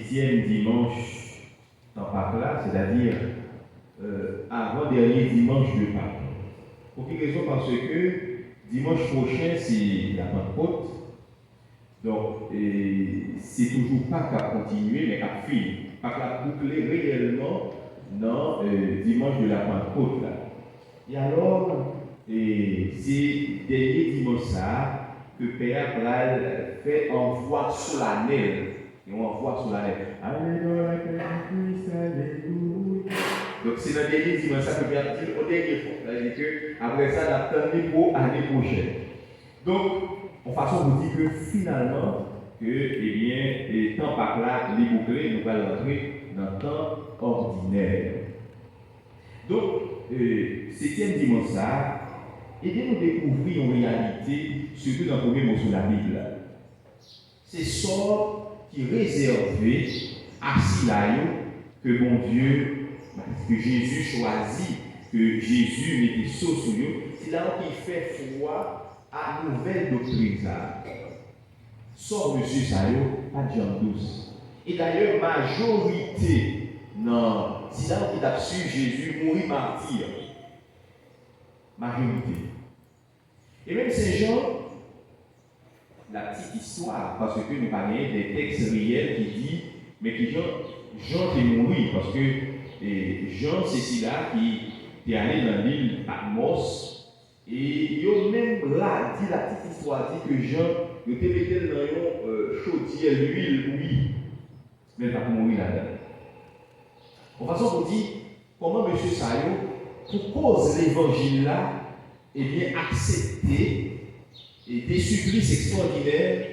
7e dimanche dans Pâques-là, c'est-à-dire avant-dernier dimanche de Pâques. Pour quelle raison? Parce que dimanche prochain, c'est la Pentecôte. Donc, c'est toujours Pâques à continuer, mais à finir. Pâques à boucler réellement dans dimanche de la Pentecôte. Là. Et alors, c'est dernier dimanche ça que Père Pral fait envoi solennel. Et on envoie solennel. Alléluia, Christ, alléluia. Donc c'est le dernier dimanche ça que Père dit au dernier fois. C'est-à-dire qu'après ça, on attend pour l'année prochaine. Donc, en façon de dire que finalement, le temps par là, les bouclés, nous allons rentrer dans le temps ordinaire. Donc, 7e dimanche ça, nous découvrons en réalité, surtout dans le premier mot sur la Bible, c'est ça qui est réservé à Silaïo que mon Dieu, que Jésus choisit, que Jésus mette sur lui, c'est là qui fait foi à nouvelle doctrine. Sort monsieur Sayo, pas de gens douce. Et d'ailleurs, majorité, non, c'est là qui a su Jésus mourir martyr. Majorité. Et même ces gens, la petite histoire, parce que nous parlons des textes réels qui disent, mais qui Jean qui est mort, parce que Jean, c'est là qui est allé dans l'île Patmos, et il a même là dit la petite histoire, dit que Jean, il était mis dans un chaudière l'huile, oui, mais il n'a pas mourir là-dedans. En façon, pour dire, comment M. Sayo, pour cause de l'évangile là, eh bien, accepter et des supplices extraordinaires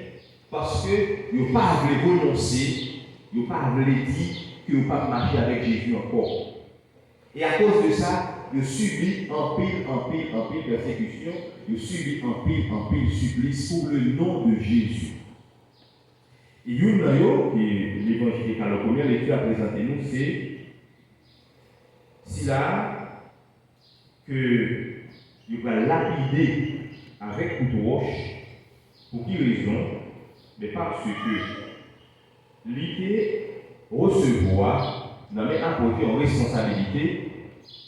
parce que vous pas voulu renoncer, vous pas voulu dire que vous pas marcher avec Jésus encore. Et à cause de ça, vous subissez en pile persécution, vous subissez en pile supplice pour le nom de Jésus. Et une qui l'évangile la première lecture à présenter nous, c'est là que il va lapider avec couteau roche. Pour quelle raison? Mais parce que l'idée recevoir n'a même apporté en responsabilité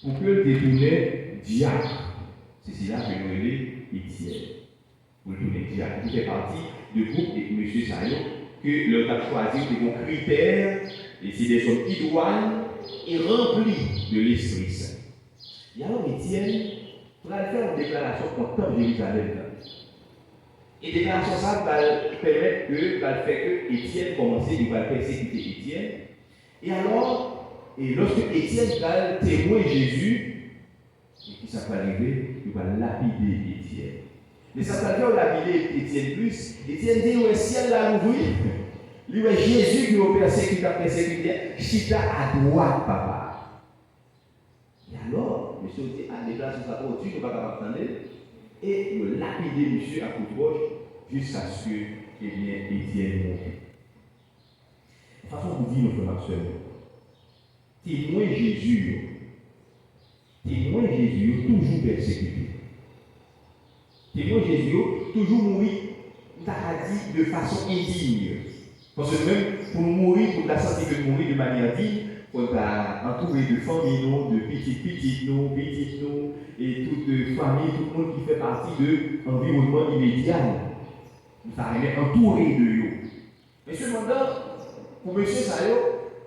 pour que le détourner diacre. C'est cela que nous appelons Étienne. Pour le tourner diacre. Il fait partie du groupe de M. Sayo que l'on a choisi de bons critères et c'est des hommes idoines et remplis de l'Esprit Saint. Et alors Étienne va faire une déclaration contre Jérusalem. Et déclaration ça va permettre va faire que Étienne commence, il va persécuter Étienne. Et alors, lorsque Étienne va témoigner Jésus, et qui ça va arriver, il va lapider Étienne. Mais ça va faire lapider Étienne plus. Étienne dit, le ciel l'a ouvert. Lui, Jésus qui a persécuté, chita à droite, papa. Et alors, monsieur dit, ah, déclaration ça pour Dieu, nous ne pouvons pas attendre. Et le lapider monsieur à coup de roche jusqu'à ce que Étienne moure. De toute façon, vous dites, nos frères et sœurs, témoin Jésus, toujours persécuté. Témoin Jésus, toujours mourir, on a dit de façon indigne. Parce que même pour mourir, pour la santé de mourir de manière digne, on est entouré de familles, de petites nous, et toute famille, tout le monde qui fait partie de l'environnement immédiat. Nous sommes entourés de eux. Mais cependant, pour M. Sayo,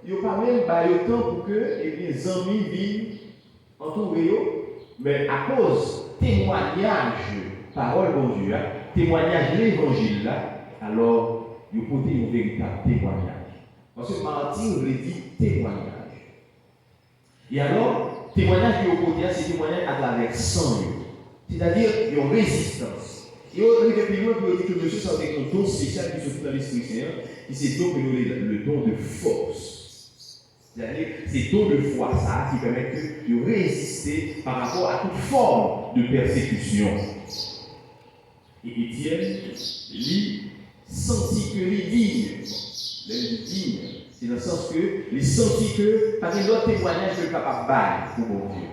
il n'y a pas même de temps pour que les amis viennent entourer eux, mais à cause témoignage, parole de Dieu, témoignage de l'évangile, alors il faut un véritable témoignage. Parce que martyr veut dire témoignage. Et alors, témoignage qui est au côté, c'est témoignage à travers sang. C'est-à-dire, il y a une résistance. Et au plus loin, il dit que monsieur, ça avec un don spécial qui se trouve dans l'Esprit Saint, et c'est donc le don de force. C'est-à-dire, c'est don de foi, ça, qui permet de résister par rapport à toute forme de persécution. Et Étienne, lui, sentit que lui digne, c'est dans le sens que les sentit que, par un autre témoignage de capable pour mon Dieu,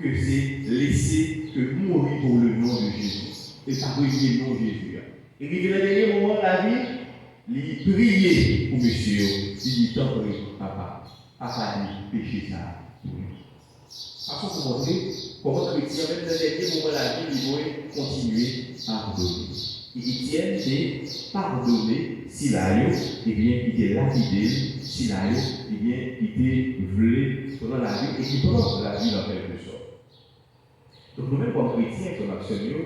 que c'est laisser que mourir pour le nom de Jésus, et pas prier le nom de Jésus. Et puis, dans le dernier moment de la vie, il priait pour monsieur, dit tant que papa, dit péché ça. Façon pour montrer comment chrétien, même dans les derniers moments de la vie, il doit continuer à pardonner. Et c'est pardonner si l'aïe, eh bien, il était lapidé, si l'aïe, eh bien, il était volé pendant la vie et qui prend la vie en quelque sorte. Donc, nous-mêmes, comme chrétiens, comme actionnaires,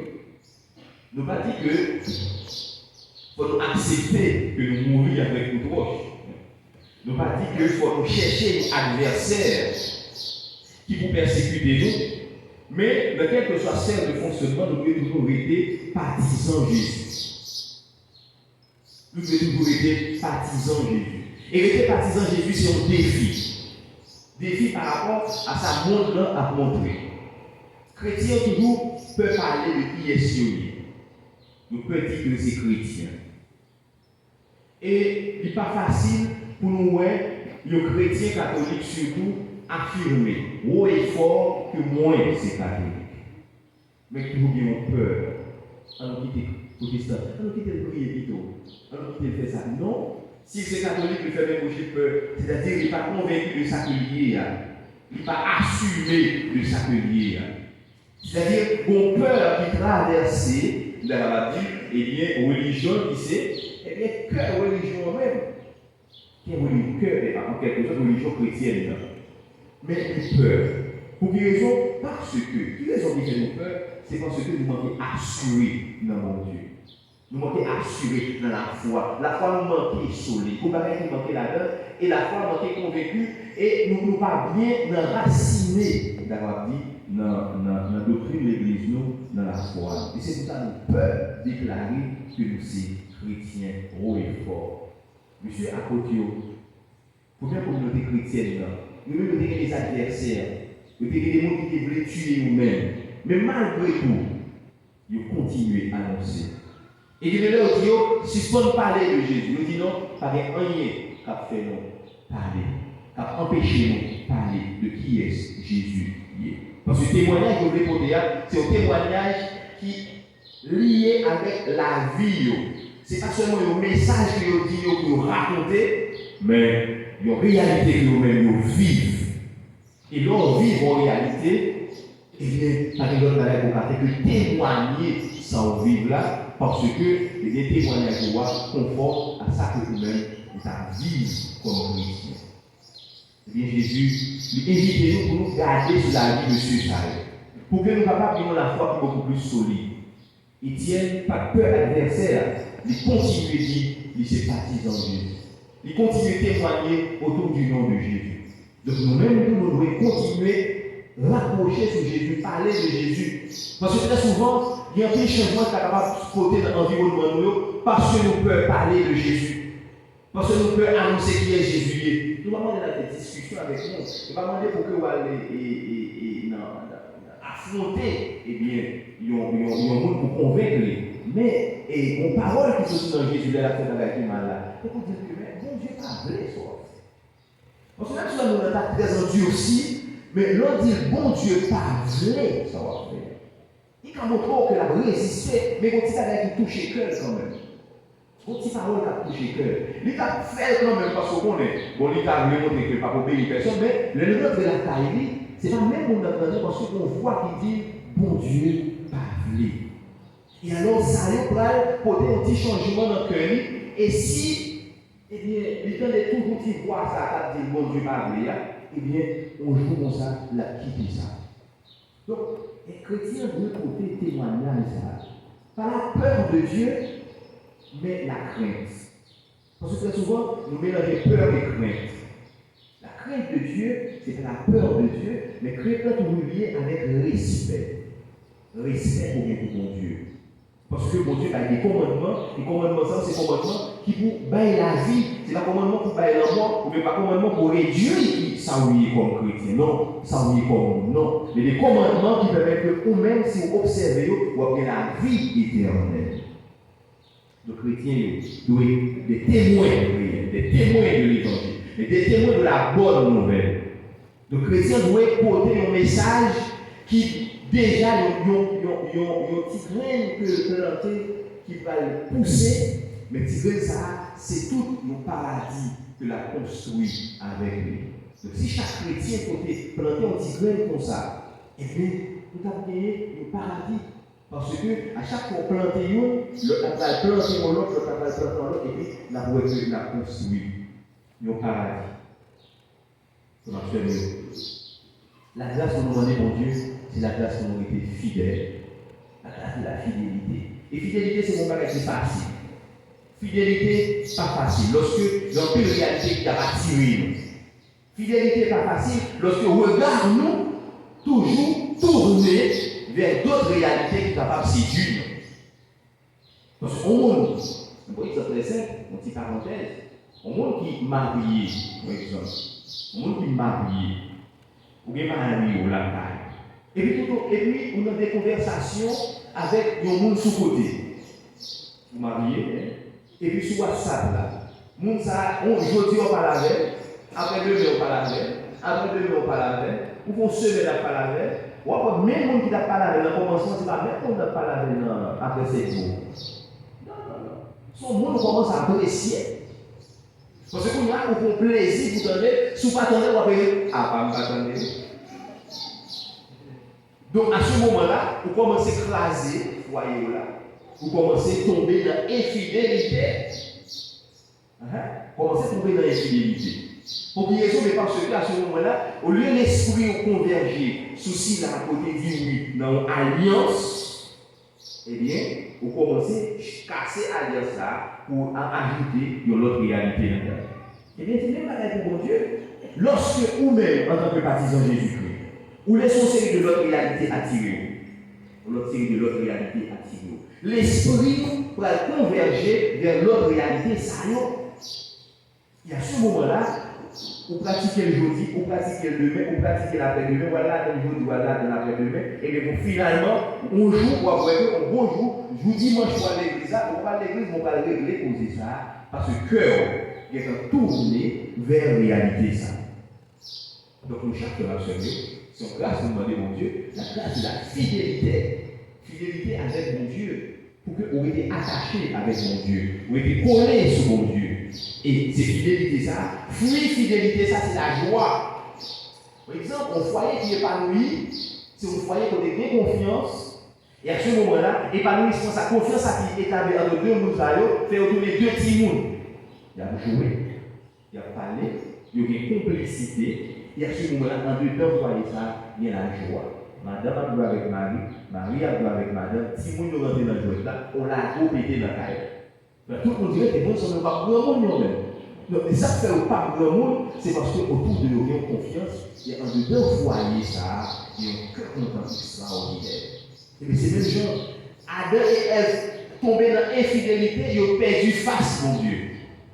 nous ne pas dire que faut nous accepter que nous mourions avec nos proches. Nous ne pas dire qu'il faut nous chercher un adversaire qui vous persécuter nous, mais dans quel que soit celle de fonctionnement, nous devons toujours être partisans de Jésus. Nous devons toujours être partisans de Jésus. Et être partisan de Jésus, c'est un défi. Défi par rapport à sa montre à montrer. Chrétien toujours peut parler de qui est sionné. Nous pouvons dire que c'est chrétien. Et il n'est pas facile pour nous, les chrétiens catholiques surtout, affirmer haut et fort que moi c'est catholique. Mais toujours bien ont peur. Alors quitter protestant, alors quitter le prier plutôt, alors quitter faire ça. Non, si c'est catholique, il fait même bouger peur. C'est-à-dire qu'il n'est pas convaincu de ça que lié. Il n'est pas assumé de ça que lié. C'est-à-dire qu'on peur qui traverse dans la Bible, eh bien, religion qui c'est, eh bien, que religion même. Qui est en quelque sorte religion chrétienne. Mais une peur. Pour quelle raison? Parce que, quelle raison qui fait nous peur? C'est parce que nous manquons assurés dans mon Dieu. Nous manquons assurés dans la foi. La foi nous manquait solide. Vous voyez nous manquait là-dedans. Et la foi nous manquait convaincue. Et nous ne pas bien enracinés d'avoir dit dans la doctrine de l'Église, nous, dans la foi. Et c'est pour ça que nous pouvons déclarer que nous sommes chrétiens haut et fort. Monsieur Akotio, pour la communauté chrétienne, nous devons des adversaires, nous devons des gens qui veulent tuer nous-mêmes. Mais malgré tout, ils continuent à annoncer. Et ils disent, suspendent parler de Jésus. Nous disons, pas rien qui a fait nous parler, qui a empêché nous parler de qui est Jésus. Parce que le témoignage que je voulais c'est un témoignage qui est lié avec la vie. Ce n'est pas seulement un message que vous dites, que vous racontez, mais une réalité que nous-mêmes vivons. Et l'on vit en réalité, eh bien, par exemple, dans la que témoigner sans vivre là, parce que les témoignages conforment à ça que nous-mêmes nous vivons comme chrétiens. Eh bien, Jésus, invitez-nous pour nous garder sur la vie de ce chariot, pour que nous ayons la foi qui est beaucoup plus solide. Ils tiennent pas peur à l'adversaire, ils continuent à dire, ils se partisans de Jésus. Ils continuent à témoigner autour du nom de Jésus. Donc nous-mêmes, nous devons continuer à rapprocher sur Jésus, parler de Jésus. Parce que très souvent, il y a un petit changement qui est capable de se porter dans l'environnement parce que nous pouvons parler de Jésus. Parce que nous pouvons annoncer qui est Jésus. Nous allons avoir des discussions avec nous. Nous allons demander pour que vous allez affronter, eh bien, il y a un monde pour convaincre. Mais, et mon parole qui sont dans Jésus, la fait avec mal là. C'est pour dire que, mais bon Dieu pas vrai, ça. Parce que même si nous sommes très endurcis, mais l'on dit bon Dieu pas vrai, ça va faire. Il a montré qu'il a résisté, mais quand il a touché le cœur quand même. Quand il parole qui a touché le cœur, il a fait quand même parce qu'on est. Bon, il a montré qu'il n'a pas obéi personne, mais le nom de la taille, c'est pas même mon entendement parce qu'on voit qu'il dit bon Dieu pas vrai. Et alors, ça y est, pour porter un petit changement dans le cœur. Et si, eh bien, il donne toujours petit voix ça, dit bon Dieu pas vrai, eh bien, on joue comme ça, la quitte ça. Donc, les chrétiens doivent porter témoignage ça. Pas la peur de Dieu, mais la crainte. Parce que très souvent, nous mélangeons peur et crainte. La crainte de Dieu, c'est la peur de Dieu, mais crainte est toujours liée avec respect. Respect pour mon Dieu. Parce que mon Dieu a des commandements, les commandements, ça, c'est des commandements qui pour bailler la vie, c'est un commandement pour bailler la mort, ou bien pas commandement pour réduire ça oui comme chrétien, non, ça oui comme non. Mais des commandements qui permettent que vous-même, si vous observez, vous avez la vie éternelle. Les chrétiens doivent être des témoins de l'évangile, et des témoins de la bonne nouvelle. Les chrétiens doivent porter un message qui déjà, il y a un petit grain que planter qui va le pousser, mais petit grain, ça, c'est tout le paradis que la construit avec lui. Donc si chaque chrétien côté planté un petit grain comme ça, eh bien, nous avons gagné le paradis. Parce que à chaque fois planter l'autre va planter l'autre, l'autre va planter l'autre, et puis la voiture la construit. Le paradis. La grâce qu'on nous demande, mon Dieu, c'est la grâce qu'on nous été fidèle. La grâce de la fidélité. Et fidélité, c'est mon bagage qui est facile. Fidélité, pas facile. Lorsque il y a une réalité qui a attiré nous. Fidélité, pas facile. Lorsque regard nous, toujours tourner vers d'autres réalités qui sont capables de séduire. Parce qu'au monde, un peu très simple, une petite parenthèse, au monde qui est marié, par exemple, au monde qui est marié, ou bien marié au lambda. Et puis, on a des conversations avec des gens sous côté. Vous mariez, et puis sur WhatsApp, là, aujourd'hui on parle avec, après 2 heures on parle avec, après 2 heures on parle avec, ou qu'on se met à parler avec, ou après même les gens qui parlé avec dans le commencement, c'est pas même qu'on a parlé avec après 7 jours. Non. Son monde commence à apprécier. Parce qu'on a un plaisir pour donner, si vous ne pas vous pas attendre. Donc à ce moment-là, vous commencez à écraser le foyer là. Vous commencez à tomber dans l'infidélité. Commencez à tomber dans l'infidélité. Pour qu'il y ait mais parce que à ce moment-là, au lieu de l'esprit converger, souci là à côté dit oui, dans l'alliance, eh bien, vous commencez à casser l'alliance là pour ajouter une autre réalité là-dedans. Eh bien, c'est même pareil pour mon Dieu. Lorsque vous-même, en tant que partisan de Jésus-Christ, vous laissez une série de l'autre réalité attirée, l'esprit va converger vers l'autre réalité, ça y est. Et à ce moment-là, vous pratiquez le jeudi, vous pratiquez le demain, vous pratiquez l'après-demain, voilà, dans le jeudi, voilà, dans l'après-demain, et bien finalement, on joue, un bon jour, je vous dimanche, pour aller à l'église, on va à l'église, on va régler, poser ça, parce que le cœur est tourné vers la réalité, ça. Donc, nous cherchons à observer, c'est une grâce, nous demandons, mon Dieu, la grâce de la fidélité. Fidélité avec mon Dieu, pour que vous soyez attaché avec mon Dieu, vous soyez collé sur mon Dieu. Et c'est fidélité ça, fidélité ça, c'est la joie. Par exemple, un foyer qui est épanoui, c'est un foyer qui a bien confiance, et à ce moment-là, épanouissement, sa confiance qui est établie entre deux mousaillots, fait retourner 2 petits mondes. Il y a joué, il y a parlé, il y a une complicité, et à ce moment-là, en dedans, vous voyez ça, il y a la joie. Madame a joué avec Marie, Marie a joué avec madame, si vous nous rentrez dans le joie là, on l'a trop pété dans la caille. Tout le monde dirait que bon, ça ne va pas grand monde même. Et ça fait pas grand monde, c'est parce qu'autour de nous, il y a confiance, il y a un dedans foyer ça, il y a un cœur content extraordinaire. Et bien c'est même genre, Adam et Ève tombés dans l'infidélité, ils ont perdu face, mon Dieu.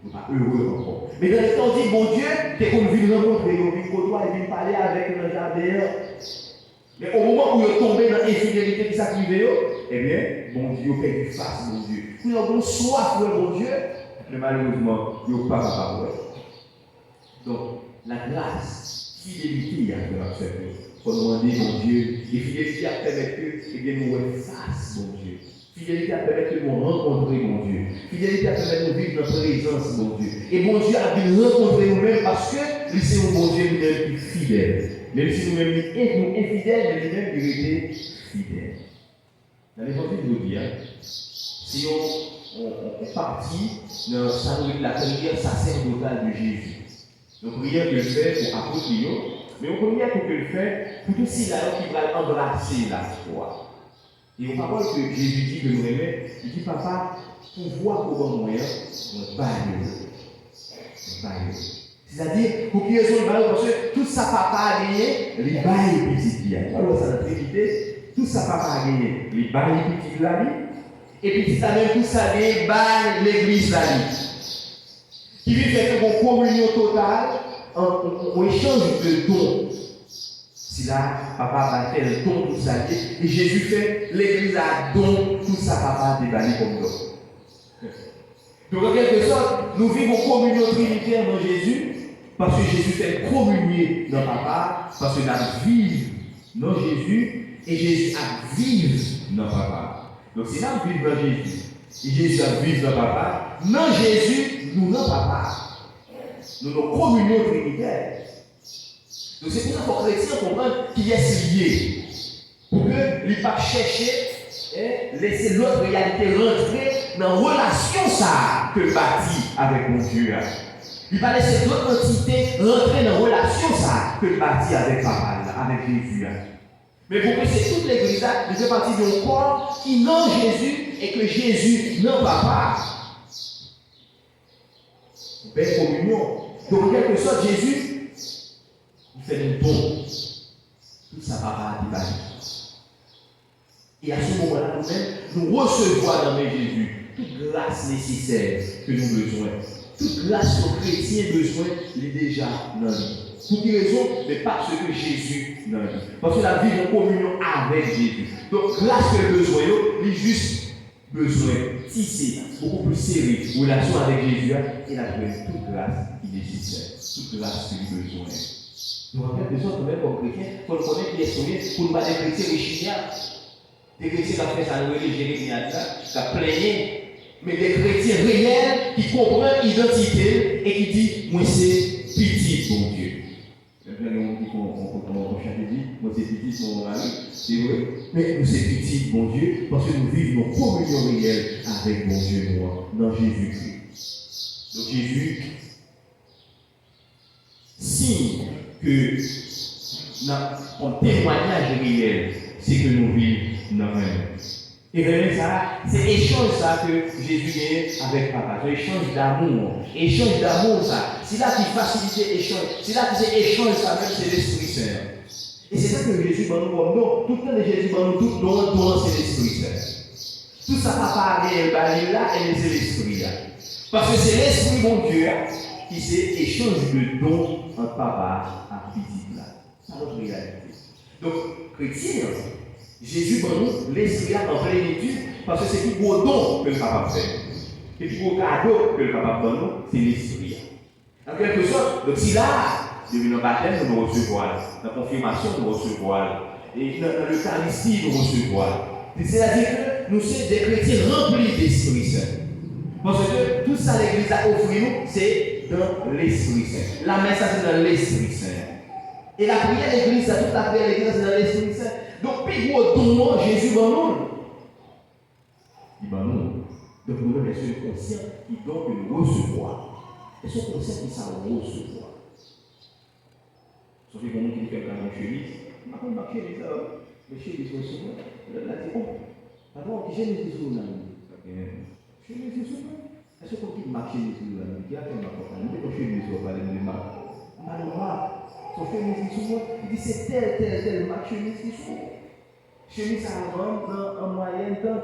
Ils ne sont pas heureux encore. Mais dans le temps, on dit, mon Dieu, dès qu'on vient rencontrer, ils viennent côtoyer, ils viennent parler avec le jardin. Mais au moment où ils sont tombés dans l'infidélité qui s'activait, eh bien, mon Dieu, ils ont perdu face, mon Dieu. Ils ont soif, mon Dieu, mais malheureusement, ils n'ont pas capable. Donc, la grâce, fidélité, il y a de l'observer. Pour demander, mon Dieu, et fidélité a permis que, eh bien, nous face, mon Dieu. Fidélité a permis que nous rencontrions, mon Dieu. Fidélité a permis que nous vivions notre présence, mon Dieu. Et mon Dieu a pu rencontrer nous-mêmes parce que c'est mon Dieu lui-même fidèle. Même si nous-mêmes nous infidèles, mais lui-même il était fidèle. Dans l'évangile de Dieu, si on partit dans la prière sacerdotale de Jésus, la prière qu'il fait pour apôtre, mais on prière pour qu'il fait pour tous ceux qui va embrasser la foi. Et on parle que Jésus dit que nous aimons, il dit papa, pour voir comment moyen, on baille. C'est-à-dire, pour qu'il y ait son bail, parce que tout ça papa a gagné, les bails petits là. Alors ça la Trinité, tout ça papa a gagné, les bails petits là. Et puis petit à même tout ça les bails l'église là. Qui veut faire une communion totale, on échange de dons. Si là, papa va faire le don tout ça, et Jésus fait l'église à don, tout ça papa a déballé comme don. Donc en quelque sorte, nous vivons communion trinitaire dans Jésus, parce que Jésus fait communier dans papa, parce que nous vivons dans Jésus, et Jésus a vivre dans papa. Donc si nous vivons dans Jésus, et Jésus a vivre dans papa, dans Jésus, nous dans papa. dans nos communions trinitaires. Donc c'est pour ça que les chrétiens comprennent qu'il est lié. Pour que ne pas chercher et laisser l'autre réalité rentrer dans la relation ça que bâtit avec mon Dieu. Il va laisser l'autre entité rentrer dans la relation ça que bâtit avec Papa, avec Jésus. Mais pour que c'est toute l'église, il fait partie d'un corps qui n'a Jésus et que Jésus n'a Papa. Belle communion. Donc en quelque sorte, Jésus, il fait un don. Tout ça Papa a dit. Et à ce moment-là, nous-mêmes, nous recevons dans Jésus toute grâce nécessaire que nous avons besoin. Toute grâce que les chrétiens ont besoin, il est déjà dans nous. Pour quelle raison? Mais parce que Jésus dans nous. Parce que la vie en communion avec Jésus. Donc, grâce que le besoin, il est juste besoin tisser beaucoup plus serré, relation avec Jésus, et la toute grâce qui est nécessaire. Toute grâce qu'il a besoin. Nous avons besoin quand même comme chrétiens, pour nous connaître qui est sauvé, pour nous pas des chrétiens richiens. Des chrétiens qui ont fait ça, nous Jérémie, qui ont plaigné, mais des chrétiens réels qui comprennent l'identité et qui disent moi c'est petit bon Dieu. On chante dit, moi c'est petit mon mari, c'est vrai, mais nous c'est petit bon Dieu parce que nous vivons nos communions réelles avec mon Dieu moi, dans Jésus-Christ. Donc Jésus signe que notre témoignage réel, c'est que nous vivons dans le même. Et vraiment, ça, c'est échange ça que Jésus gagne avec Papa. C'est échange d'amour. Échange d'amour, ça. C'est là qui facilite l'échange. C'est là que c'est échange, ça même, c'est l'Esprit Saint. Et c'est ça que Jésus va nous comme nous. Tout le temps de Jésus va nous tout don, c'est l'Esprit Saint. Tout ça, Papa a gagné là, et c'est l'Esprit là. Parce que c'est l'Esprit, mon Dieu, qui c'est échange de dons entre Papa et petit là. C'est notre réalité. Donc, chrétien, Jésus va nous l'esprit en plénitude parce que c'est le plus gros don que le papa fait. Le plus gros cadeau que le papa donne nous, c'est l'esprit. En quelque sorte, donc si là, depuis le baptême, nous recevons, la confirmation, nous recevons, et dans l'Eucharistie, nous recevons. C'est-à-dire que nous sommes des chrétiens remplis d'Esprit Saint. Parce que tout ça, l'Église a offert nous, c'est dans l'Esprit Saint. La messe, c'est dans l'Esprit Saint. Et la prière de l'Église, toute la prière de l'Église, c'est dans l'Esprit Saint. Donc, plus gros don, Jésus va nous. Il va nous. Donc, nous sommes conscients qu'il doit nous recevoir. Ils sont conscients qu'ils savent recevoir. Sauf que quelqu'un qui fait un chemise, je ne sais pas chemise, mais chemise aussi, là, c'est bon. Alors, chemise est sur nous. Chemise est sur nous. Est-ce qu'on dit marcher sur nous? Qui a fait ma porte? On dit que chemise sur nous, les marques. Alors, son chemise sur moi, il dit c'est tel marque chemise qui sur moi. Chemise à vendre en moyenne, tant.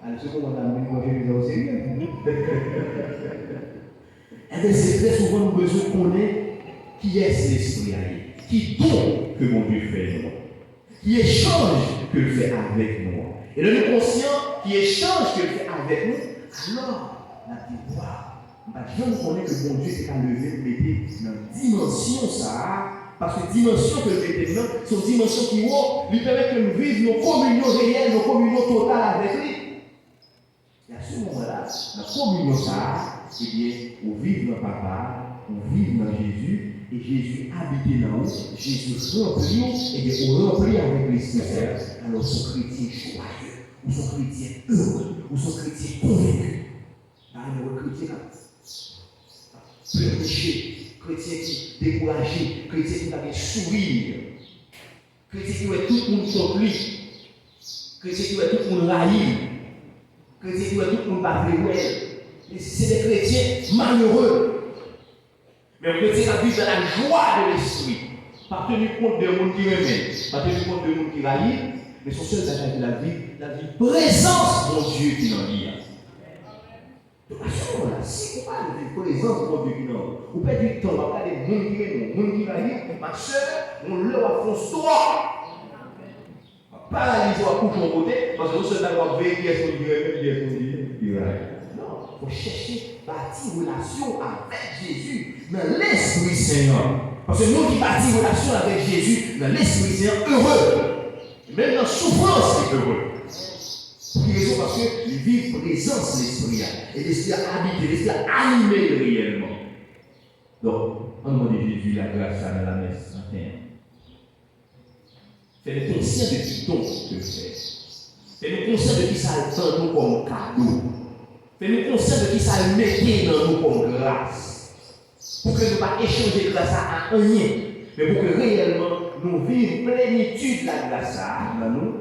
Alors, ce qu'on a mis pour chemise au sérieux. Eh bien, c'est très souvent nous besoin de connaître qui est l'esprit, qui don que mon Dieu fait nous, qui échange que le fait avec nous. Et le nous conscient qui échange que le fait avec nous, alors, la victoire. Je ne connais que mon Dieu est à lever, mettre dans la dimension ça. Parce que dimension que le mettez maintenant, c'est une dimension qui lui permet que nous vivions nos communions réelles, nos communions totales avec lui. Et à ce moment-là, la communion ça, eh bien, on vit dans Papa, on vit dans Jésus, et Jésus habite dans nous, Jésus remplit, et bien on remplit avec l'Esprit Saint. Alors, son chrétien joyeux, ou son chrétien heureux, ou son chrétien convaincu. Alors, le chrétien plein de péché, chrétien qui découragé, chrétien qui avait sourire, chrétien qui voit tout le monde contre lui, chrétien qui voit tout le monde raïr, chrétien qui voit tout le monde battre les c'est des chrétiens malheureux. Mais un chrétien qui vit dans la joie de l'esprit, pas tenu compte des gens qui remettent, pas tenu compte des gens qui raillent, mais son seul bagage de la vie présence de mon Dieu qui en vit. Donc à ce moment-là, si on parle de présence de mon Dieu qui en vit, on perd du temps, on parle des gens qui remettent, des gens qui raillent, ma soeur, on leur fonce droit. Paralyser à coucher en côté, parce que vous savez d'avoir veillé qui est-ce qu'on dirait, qui est-ce qu'on dirait. Non, il faut chercher, bâtir relation avec Jésus, dans l'Esprit Saint. Parce que nous qui bâtissons relation avec Jésus, dans l'Esprit Saint, heureux. Même dans la souffrance, c'est heureux. Pour quelle raison? Parce qu'ils vivent présence de l'Esprit. Et l'Esprit a habité, l'Esprit a animé réellement. Donc, on demande Jésus la grâce dans la messe matin. Fais-nous conscients de qui don que fait. Fais-nous conscients de qui ça attend nous comme cadeau. Fais-nous conscients de qui ça met dans nous comme grâce. Pour que nous ne pas échanger grâce à rien, mais pour que réellement nous vivions plénitude de la grâce dans nous.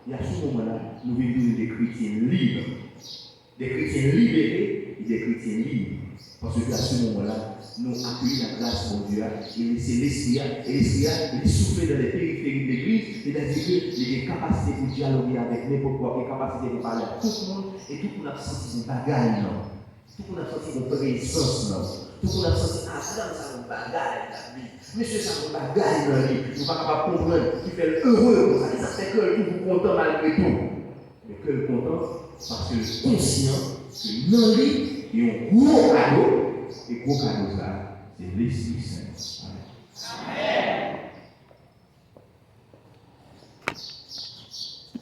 Et à ce moment-là, nous vivons des chrétiens libres. Des chrétiens libérés et des chrétiens libres. Parce qu'à ce moment-là, nous accueillons la grâce de Dieu et c'est l'esprit, il souffle dans les périphéries de l'église, c'est-à-dire qu'il y a des capacités pour dialoguer avec n'importe quoi, des capacités pour parler à tout le monde, et tout le monde a senti son bagage, non. Tout le monde a senti son présence, non. Tout le monde a senti, ah, ça a un bagage dans la vie. Monsieur, ça a un bagage dans la vie. Nous ne sommes pas capables de comprendre qui fait heureux, ça fait que le tout content malgré tout. Mais que le content, parce que conscient que dans lui, il y a un gros cadeau, et gros cadeau ça, c'est l'Esprit Saint. Amen.